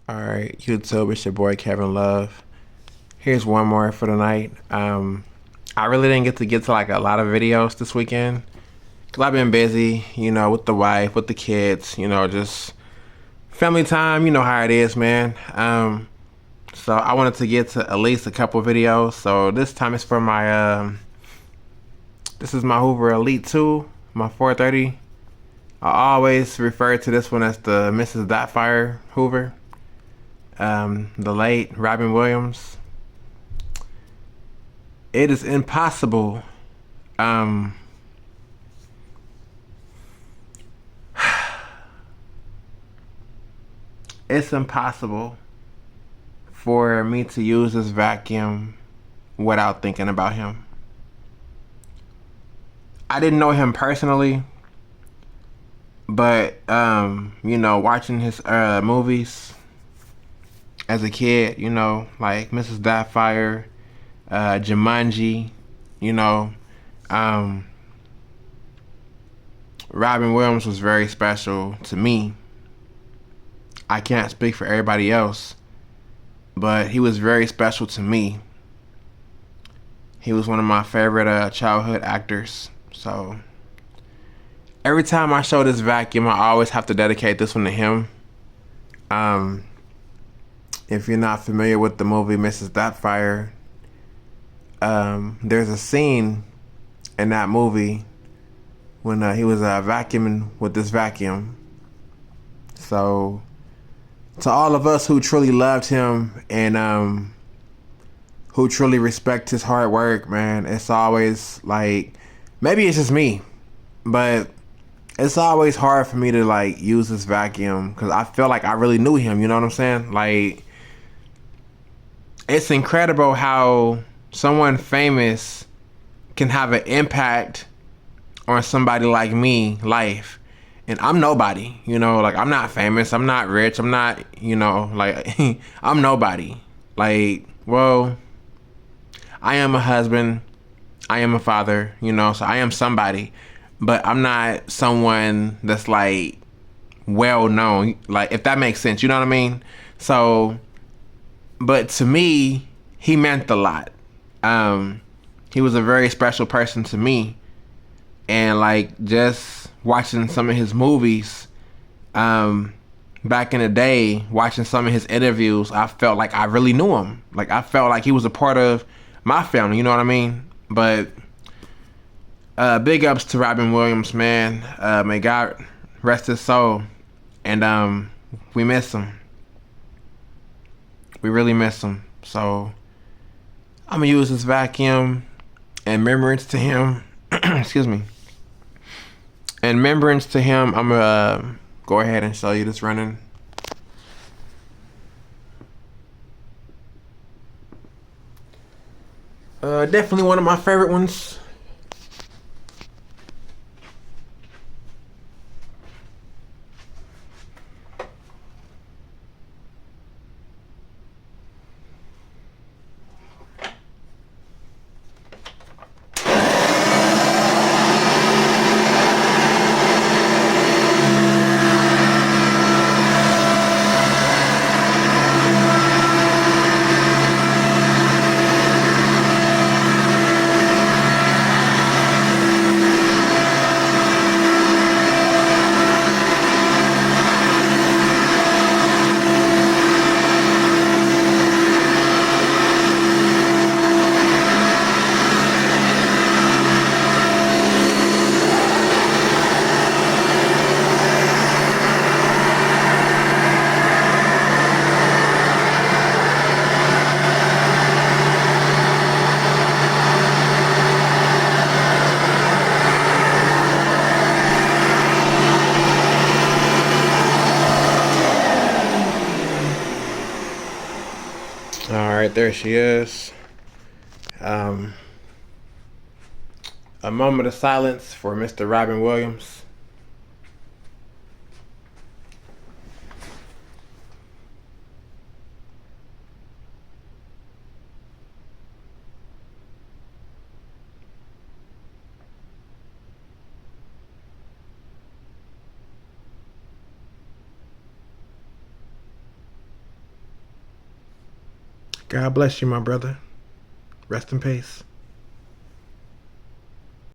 Alright, YouTube, it's your boy Kevin Love. Here's one more for the night. I really didn't get to like a lot of videos this weekend because I've been busy, with the wife, with the kids, just family time. You know how it is, man. So I wanted to get to at least a couple videos. So this time it's for this is my Hoover Elite2, my 430. I always refer to this one as the Mrs. Dotfire Hoover. The late Robbin Williams. It is impossible. Um, it's impossible for me to use this vacuum without thinking about him. I didn't know him personally, but watching his movies as a kid, like Mrs. Doubtfire, Jumanji, you know, um, Robbin Williams was very special to me. I can't speak for everybody else, but he was very special to me. He was one of my favorite childhood actors. So every time I show this vacuum, I always have to dedicate this one to him. If you're not familiar with the movie Mrs. Doubtfire, there's a scene in that movie when he was vacuuming with this vacuum. So to all of us who truly loved him and who truly respect his hard work, man, it's always like, maybe it's just me, but it's always hard for me to like use this vacuum because I feel like I really knew him. You know what I'm saying? Like, it's incredible how someone famous can have an impact on somebody like me, life. And I'm nobody, like I'm not famous, I'm not rich, I'm not, like I'm nobody. Like, well, I am a husband, I am a father, so I am somebody, but I'm not someone that's like well known, like if that makes sense, you know what I mean? So, but to me, he meant a lot. He was a very special person to me, and like just watching some of his movies, back in the day, watching some of his interviews, I felt like I really knew him. Like I felt like he was a part of my family, you know what I mean? But big ups to Robbin Williams, man. May God rest his soul. And we miss him. We really miss him. So I'm gonna use this vacuum in remembrance to him. Excuse me. In remembrance to him, I'm gonna go ahead and show you this running. Definitely one of my favorite ones. All right, there she is. Um, a moment of silence for Mr. Robbin Williams. God bless you, my brother. Rest in peace.